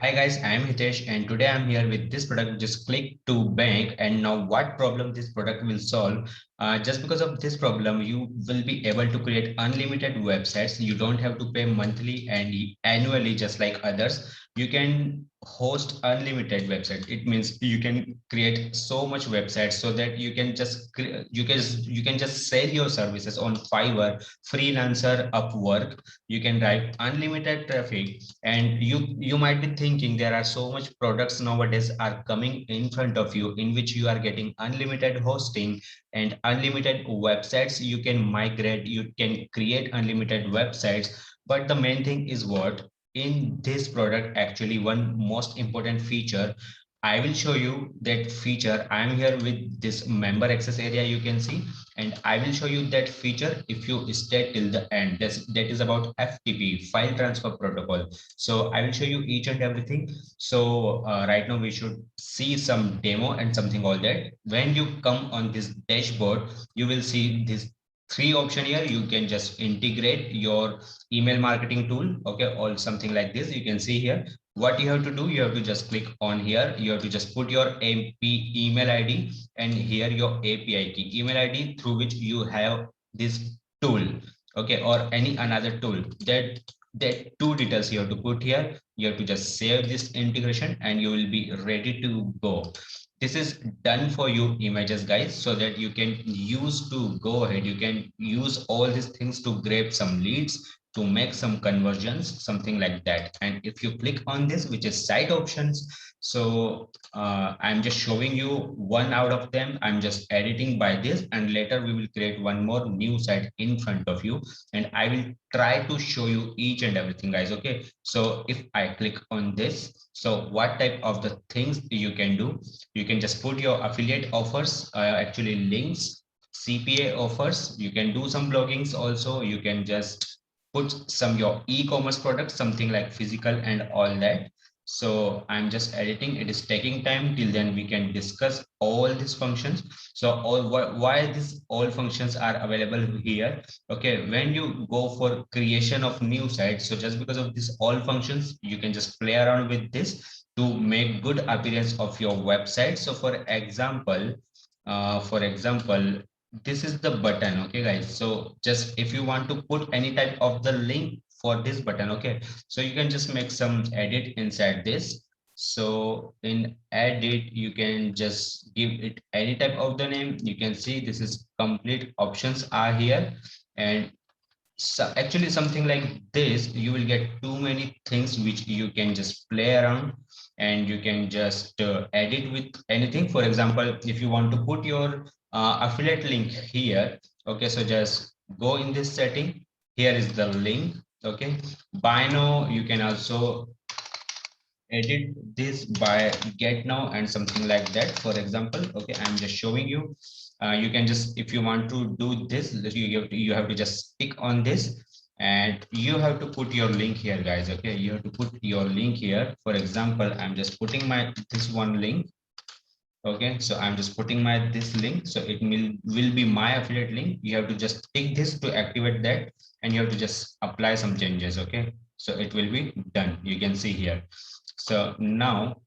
Hi guys, I am Hitesh and today I'm here with this product. Just click to bank and now what problem this product will solve. Just because of this problem, you will be able to create unlimited websites. You don't have to pay monthly and annually just like others. You can host unlimited website. It means you can create so much websites so that you can just you can just sell your services on Fiverr, Freelancer, Upwork. You can drive unlimited traffic and you might be thinking there are so much products nowadays are coming in front of you in which you are getting unlimited hosting and unlimited websites. You can migrate, you can create unlimited websites, but the main thing is what in this product actually one most important feature. I will show you that feature. I am here with this member access area, you can see, and I will show you that feature if you stay till the end. That is about FTP, file transfer protocol. So I will show you each and everything. So right now we should see some demo and something all that. When you come on this dashboard, you will see this three option here. You can just integrate your email marketing tool, okay, or something like this. You can see here what you have to do. You have to just click on here. You have to just put your MP email ID and here your API key, email ID through which you have this tool, okay, or any another tool. That two details you have to put here. You have to just save this integration and you will be ready to go. This is done for you images guys, so that you can use to go ahead. You can use all these things to grab some leads, to make some conversions, something like that. And if you click on this, which is site options, so I'm just showing you one out of them. I'm just editing by this, and later we will create one more new site in front of you, and I will try to show you each and everything, guys. Okay, so if I click on this, so what type of the things you can do? You can just put your affiliate offers, actually links, CPA offers. You can do some bloggings also. You can just put some your e-commerce products, something like physical and all that. So I'm just editing. It is taking time. Till then we can discuss all these functions. So all why these all functions are available here. Okay, when you go for creation of new sites, so just because of this all functions, you can just play around with this to make good appearance of your website. So for example, this is the button, okay guys. So just if you want to put any type of the link for this button, okay, so you can just make some edit inside this. So in edit, you can just give it any type of the name. You can see this is complete options are here. And so actually something like this, you will get too many things which you can just play around, and you can just edit with anything. For example, if you want to put your affiliate link here, okay, so just go in this setting. Here is the link, okay. Buy now, you can also edit this by get now and something like that. For example, okay, I'm just showing you. You can just, if you want to do this, you have to just stick on this, and you have to put your link here, guys. Okay, you have to put your link here. For example, I'm just putting my this one link. Okay, so I'm just putting my this link, so it will be my affiliate link. You have to just tick this to activate that, and you have to just apply some changes. Okay, so it will be done. You can see here. So now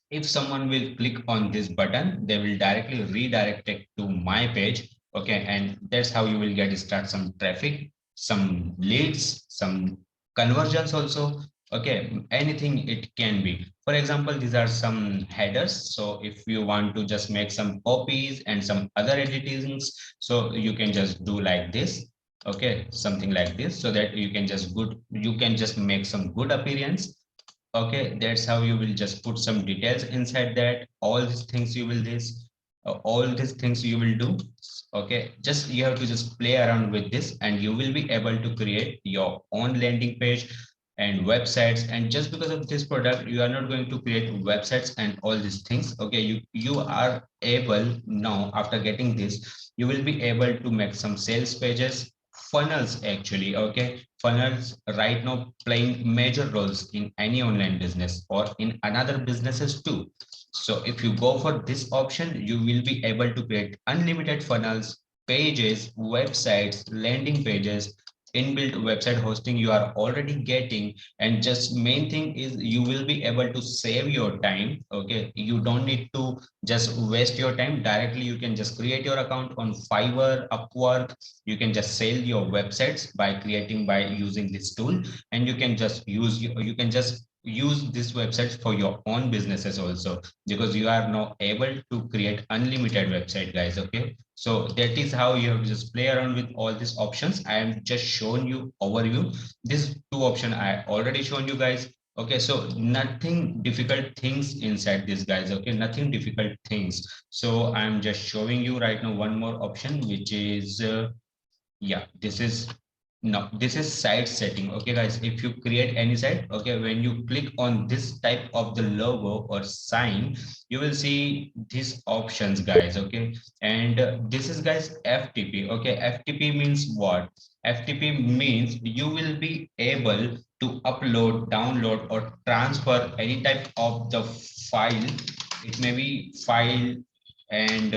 if someone will click on this button, they will directly redirect it to my page. Okay, and that's how you will get start some traffic, some leads, some conversions also. Okay, anything it can be. For example, these are some headers. So if you want to just make some copies and some other editings, so you can just do like this. Okay, something like this, so that you can just make some good appearance. Okay, that's how you will just put some details inside that. All these things you will do. Okay, just you have to just play around with this, and you will be able to create your own landing page and websites. And just because of this product, you are not going to create websites and all these things. Okay, you are able now, after getting this, you will be able to make some sales pages, funnels actually. Okay, funnels right now playing major roles in any online business or in another businesses too. So if you go for this option, you will be able to create unlimited funnels, pages, websites, landing pages, inbuilt website hosting you are already getting. And just main thing is you will be able to save your time. Okay, you don't need to just waste your time. Directly you can just create your account on Fiverr, Upwork. You can just sell your websites by using this tool, and you can just you can just use this website for your own businesses also, because you are now able to create unlimited website, guys. Okay, so that is how you have to just play around with all these options. I am just showing you overview. These two option I already shown you, guys. Okay, so nothing difficult things inside this, guys. Okay, nothing difficult things. So I'm just showing you right now one more option, which is yeah, this is no, this is site setting. Okay, guys, if you create any site, okay, when you click on this type of the logo or sign, you will see these options, guys. Okay, and this is, guys, FTP. Okay, FTP means what? FTP means you will be able to upload, download, or transfer any type of the file. It may be file and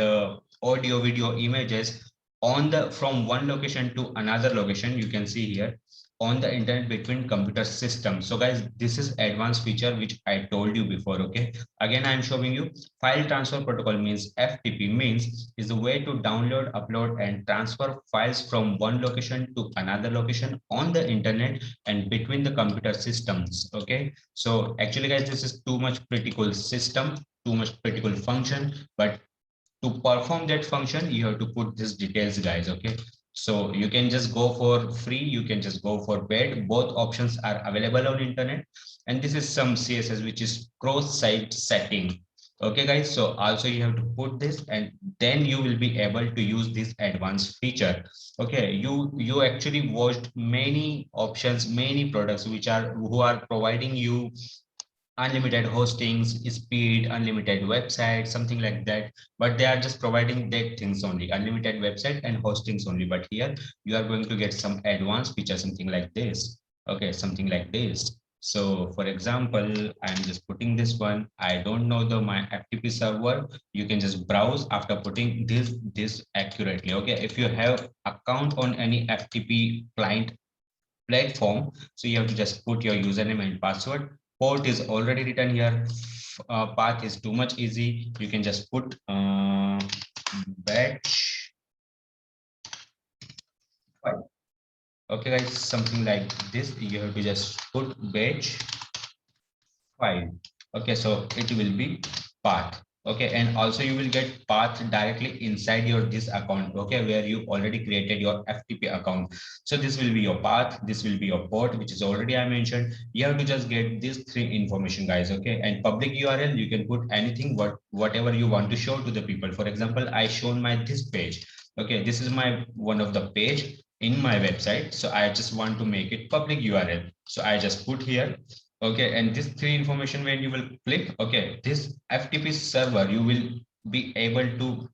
audio, video, images on the from one location to another location. You can see here on the internet between computer systems. So, guys, this is advanced feature which I told you before. Okay, again I am showing you. File transfer protocol means FTP means is the way to download, upload, and transfer files from one location to another location on the internet and between the computer systems. Okay, so actually, guys, this is too much pretty cool system, too much pretty cool function, but to perform that function you have to put these details, guys. Okay, so you can just go for free, you can just go for paid. Both options are available on internet. And this is some CSS which is cross site setting. Okay, guys, so also you have to put this, and then you will be able to use this advanced feature. Okay, you actually watched many options, many products which are who are providing you unlimited hostings, speed, unlimited website, something like that. But they are just providing that things only, unlimited website and hostings only. But here you are going to get some advanced feature, something like this. Okay, something like this. So for example, I'm just putting this one. I don't know the my FTP server. You can just browse after putting this accurately. Okay, if you have account on any FTP client platform, so you have to just put your username and password. Port is already written here. Path is too much easy. You can just put batch file. Okay, guys, something like this. You have to just put batch file. Okay, so it will be path. Okay, and also you will get path directly inside your this account. Okay, where you already created your FTP account. So this will be your path, this will be your port, which is already I mentioned. You have to just get these three information, guys. Okay, and public URL, you can put anything, whatever you want to show to the people. For example, I shown my this page. Okay, this is my one of the page in my website, so I just want to make it public URL, so I just put here. Okay, and this three information, when you will click, okay, this FTP server you will be able to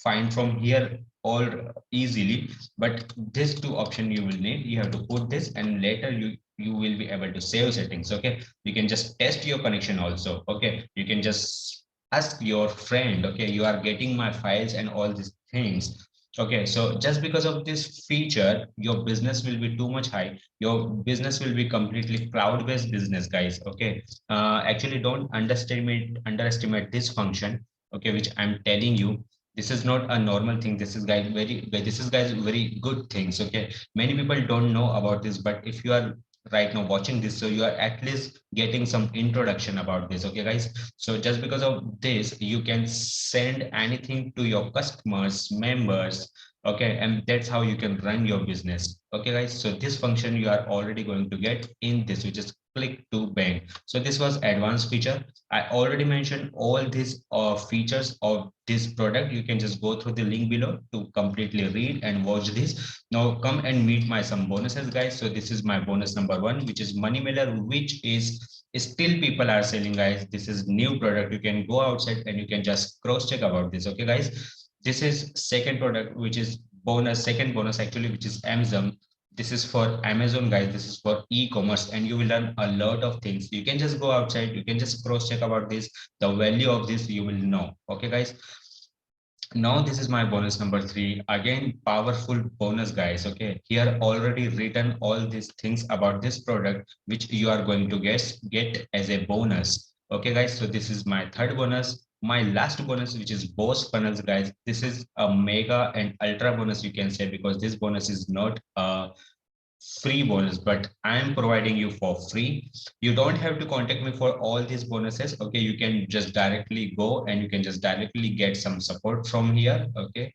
find from here all easily. But this two option you will need, you have to put this, and later you will be able to save settings. Okay, you can just test your connection also. Okay, you can just ask your friend, okay, you are getting my files and all these things. Okay, so just because of this feature, your business will be too much high. Your business will be completely cloud-based business, guys. Okay, actually, don't underestimate this function. Okay, which I'm telling you, this is not a normal thing. This is, guys, very good things. Okay, many people don't know about this, but if you are right now watching this, so you are at least getting some introduction about this. Okay, guys, so just because of this, you can send anything to your customers, members. Okay, and that's how you can run your business. Okay, guys, so this function you are already going to get in this, which is click to bank. So this was advanced feature. I already mentioned all these features of this product. You can just go through the link below to completely read and watch this. Now come and meet my some bonuses, guys. So this is my bonus number one, which is money mailer, which is still people are selling, guys. This is new product. You can go outside and you can just cross check about this. Okay, guys, this is second product, which is bonus, second bonus actually, which is Amazon. This is for Amazon, guys. This is for e-commerce, and you will learn a lot of things. You can just go outside, you can just cross check about this, the value of this you will know. Okay, guys, Now this is my bonus number 3. Again, powerful bonus, guys. Okay, here already written all these things about this product which you are going to get as a bonus. Okay, guys. So this is my third bonus. My last bonus, which is boss funnels, guys. This is a mega and ultra bonus, you can say, because this bonus is not free bonus, but I am providing you for free. You don't have to contact me for all these bonuses. Okay, you can just directly go and you can just directly get some support from here. Okay,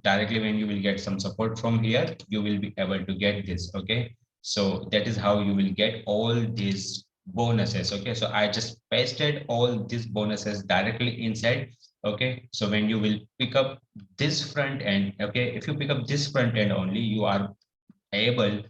directly when you will get some support from here, you will be able to get this. Okay, so that is how you will get all these bonuses. Okay, so I just pasted all these bonuses directly inside. Okay, so when you will pick up this front end, okay, if you pick up this front end only, you are able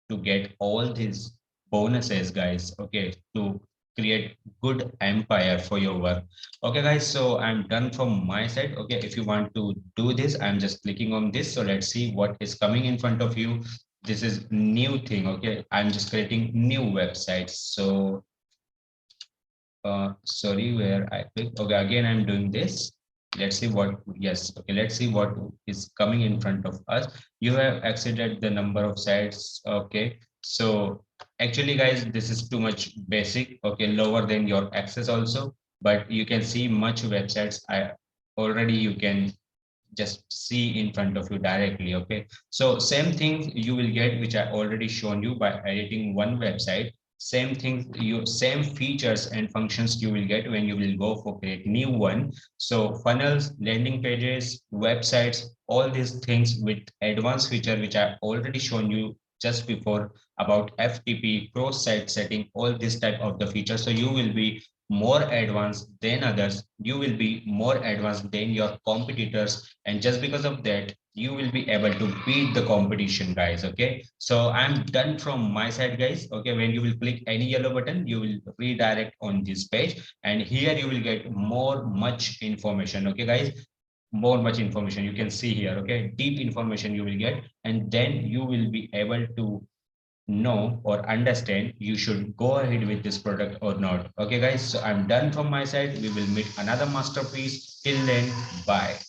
to get all these bonuses, guys. Okay, to create good empire for your work. Okay, guys, so I'm done from my side. Okay, if you want to do this, I'm just clicking on this. So let's see what is coming in front of you. This is new thing. Okay, I'm just creating new websites. So sorry, where I click. Okay, again I'm doing this. Let's see what, yes, okay, let's see what is coming in front of us. You have exceeded the number of sites. Okay, so actually, guys, this is too much basic. Okay, lower than your access also, but you can see much websites. I already, you can just see in front of you directly. Okay, so same thing you will get, which I already shown you by editing one website. Same thing, you same features and functions you will get when you will go for create new one. So funnels, landing pages, websites, all these things with advanced feature which I already shown you just before about FTP, cross site setting, all this type of the features. So you will be more advanced than others, you will be more advanced than your competitors, and just because of that you will be able to beat the competition, guys. Okay, so I'm done from my side, guys. Okay, when you will click any yellow button, you will redirect on this page, and here you will get more much information. Okay, guys, more much information you can see here. Okay, deep information you will get, and then you will be able to know or understand you should go ahead with this product or not. Okay, guys, so I'm done from my side. We will meet another masterpiece. Till then, bye.